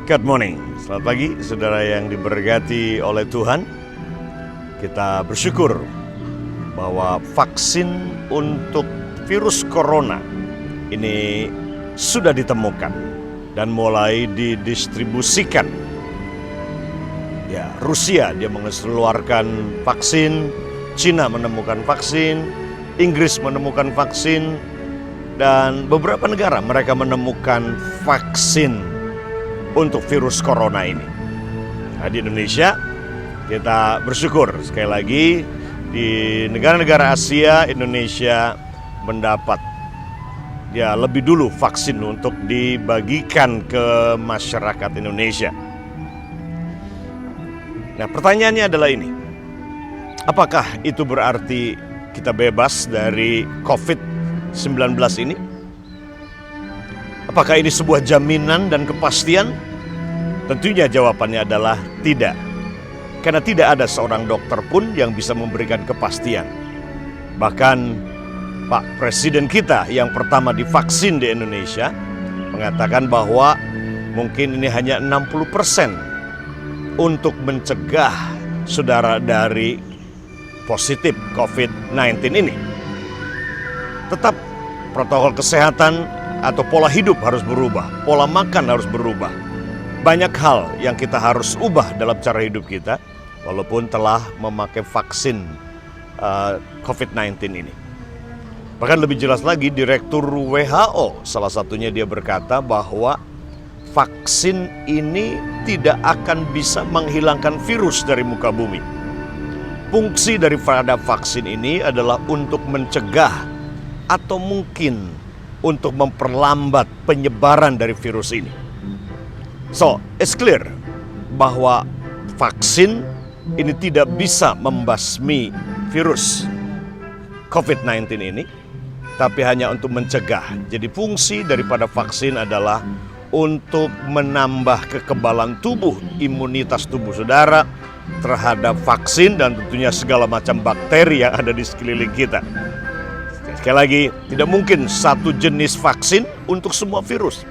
Good morning, selamat pagi saudara yang diberkati oleh Tuhan. Kita bersyukur bahwa vaksin untuk virus corona ini sudah ditemukan dan mulai didistribusikan. Ya, Rusia dia mengeluarkan vaksin, Cina menemukan vaksin, Inggris menemukan vaksin, dan beberapa negara mereka menemukan vaksin untuk virus corona ini. Nah, di Indonesia kita bersyukur sekali lagi di negara-negara Asia, Indonesia mendapat lebih dulu vaksin untuk dibagikan ke masyarakat Indonesia. Nah, pertanyaannya adalah ini. Apakah itu berarti kita bebas dari COVID-19 ini? Apakah ini sebuah jaminan dan kepastian? Tentunya jawabannya adalah tidak. Karena tidak ada seorang dokter pun yang bisa memberikan kepastian. Bahkan Pak Presiden kita yang pertama divaksin di Indonesia mengatakan bahwa mungkin ini hanya 60% untuk mencegah saudara dari positif COVID-19 ini. Tetap protokol kesehatan atau pola hidup harus berubah, pola makan harus berubah. Banyak hal yang kita harus ubah dalam cara hidup kita, walaupun telah memakai vaksin COVID-19 ini. Bahkan lebih jelas lagi, Direktur WHO salah satunya dia berkata bahwa vaksin ini tidak akan bisa menghilangkan virus dari muka bumi. Fungsi daripada vaksin ini adalah untuk mencegah atau mungkin untuk memperlambat penyebaran dari virus ini. So, it's clear bahwa vaksin ini tidak bisa membasmi virus COVID-19 ini, tapi hanya untuk mencegah. Jadi fungsi daripada vaksin adalah untuk menambah kekebalan tubuh, imunitas tubuh saudara terhadap vaksin dan tentunya segala macam bakteri yang ada di sekeliling kita. Sekali lagi, tidak mungkin satu jenis vaksin untuk semua virus.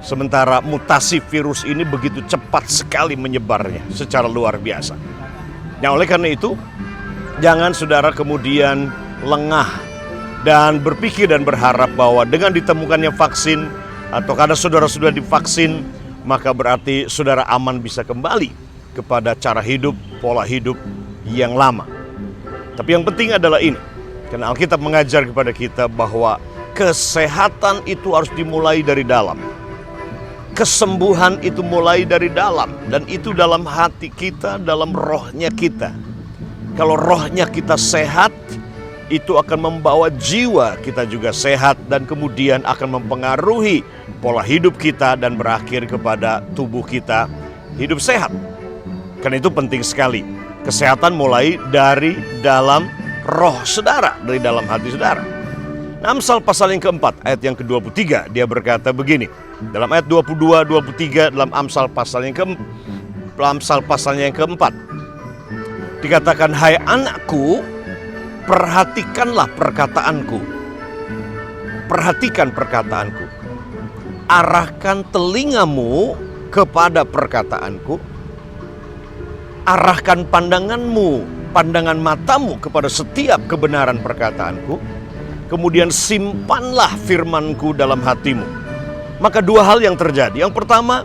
Sementara mutasi virus ini begitu cepat sekali menyebarnya secara luar biasa. Nah, oleh karena itu, jangan saudara kemudian lengah dan berpikir dan berharap bahwa dengan ditemukannya vaksin atau karena saudara sudah divaksin, maka berarti saudara aman bisa kembali kepada cara hidup, pola hidup yang lama. Tapi yang penting adalah ini. Karena Alkitab mengajar kepada kita bahwa kesehatan itu harus dimulai dari dalam. Kesembuhan itu mulai dari dalam. Dan itu dalam hati kita, dalam rohnya kita. Kalau rohnya kita sehat, itu akan membawa jiwa kita juga sehat. Dan kemudian akan mempengaruhi pola hidup kita dan berakhir kepada tubuh kita hidup sehat. Karena itu penting sekali. Kesehatan mulai dari dalam roh saudara, dari dalam hati saudara. Nah, Amsal pasal yang keempat, ayat yang ke-23, dia berkata begini. Dalam ayat 22-23 dalam Amsal pasalnya yang keempat. Dikatakan, hai anakku, perhatikanlah perkataanku. Perhatikan perkataanku. Arahkan telingamu kepada perkataanku. Arahkan pandangan matamu kepada setiap kebenaran perkataanku, kemudian simpanlah firmanku dalam hatimu. Maka dua hal yang terjadi. Yang pertama,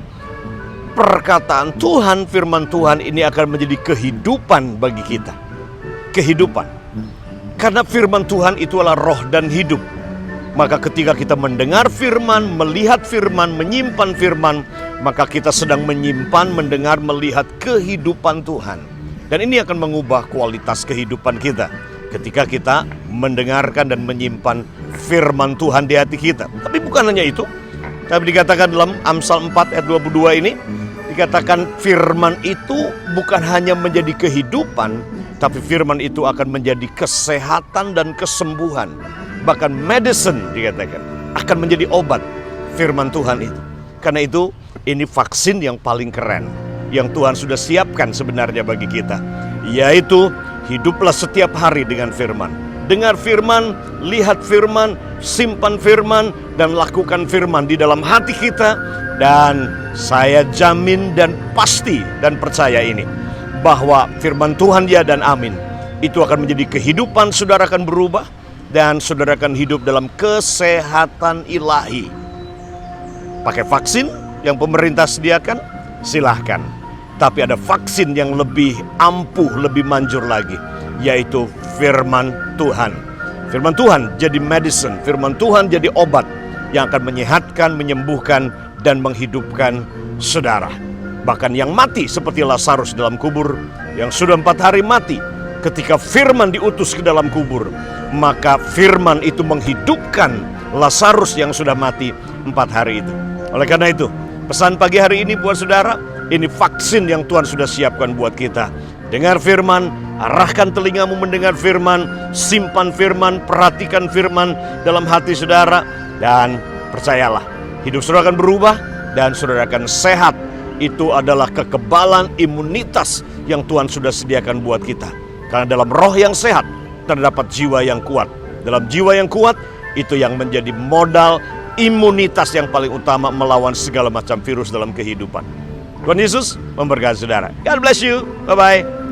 perkataan Tuhan, firman Tuhan ini akan menjadi kehidupan bagi kita. Kehidupan. Karena firman Tuhan itu adalah roh dan hidup. Maka ketika kita mendengar firman, melihat firman, menyimpan firman, maka kita sedang menyimpan, mendengar, melihat kehidupan Tuhan. Dan ini akan mengubah kualitas kehidupan kita ketika kita mendengarkan dan menyimpan firman Tuhan di hati kita. Tapi bukan hanya itu. Tapi dikatakan dalam Amsal 4 ayat 22 ini, dikatakan firman itu bukan hanya menjadi kehidupan, tapi firman itu akan menjadi kesehatan dan kesembuhan. Bahkan medicine dikatakan akan menjadi obat firman Tuhan itu. Karena itu ini vaksin yang paling keren yang Tuhan sudah siapkan sebenarnya bagi kita, yaitu hiduplah setiap hari dengan firman. dengar firman, lihat firman, simpan firman, dan lakukan firman di dalam hati kita. Dan saya jamin dan pasti dan percaya ini, bahwa firman Tuhan ya dan amin, itu akan menjadi kehidupan saudara, akan berubah, dan saudara akan hidup dalam kesehatan ilahi. Pakai vaksin yang pemerintah sediakan, silahkan. Tapi ada vaksin yang lebih ampuh, lebih manjur lagi, yaitu firman Tuhan. Firman Tuhan jadi medicine, firman Tuhan jadi obat yang akan menyehatkan, menyembuhkan, dan menghidupkan saudara. Bahkan yang mati seperti Lazarus dalam kubur, yang sudah 4 hari mati, ketika firman diutus ke dalam kubur, maka firman itu menghidupkan Lazarus yang sudah mati 4 hari itu. Oleh karena itu, pesan pagi hari ini buat saudara, ini vaksin yang Tuhan sudah siapkan buat kita. Dengar firman, arahkan telingamu mendengar firman, simpan firman, perhatikan firman dalam hati saudara, dan percayalah, hidup saudara akan berubah dan saudara akan sehat. Itu adalah kekebalan imunitas yang Tuhan sudah sediakan buat kita. Karena dalam roh yang sehat terdapat jiwa yang kuat. Dalam jiwa yang kuat, itu yang menjadi modal imunitas yang paling utama melawan segala macam virus dalam kehidupan. Tuhan Yesus memberkati saudara. God bless you. Bye-bye.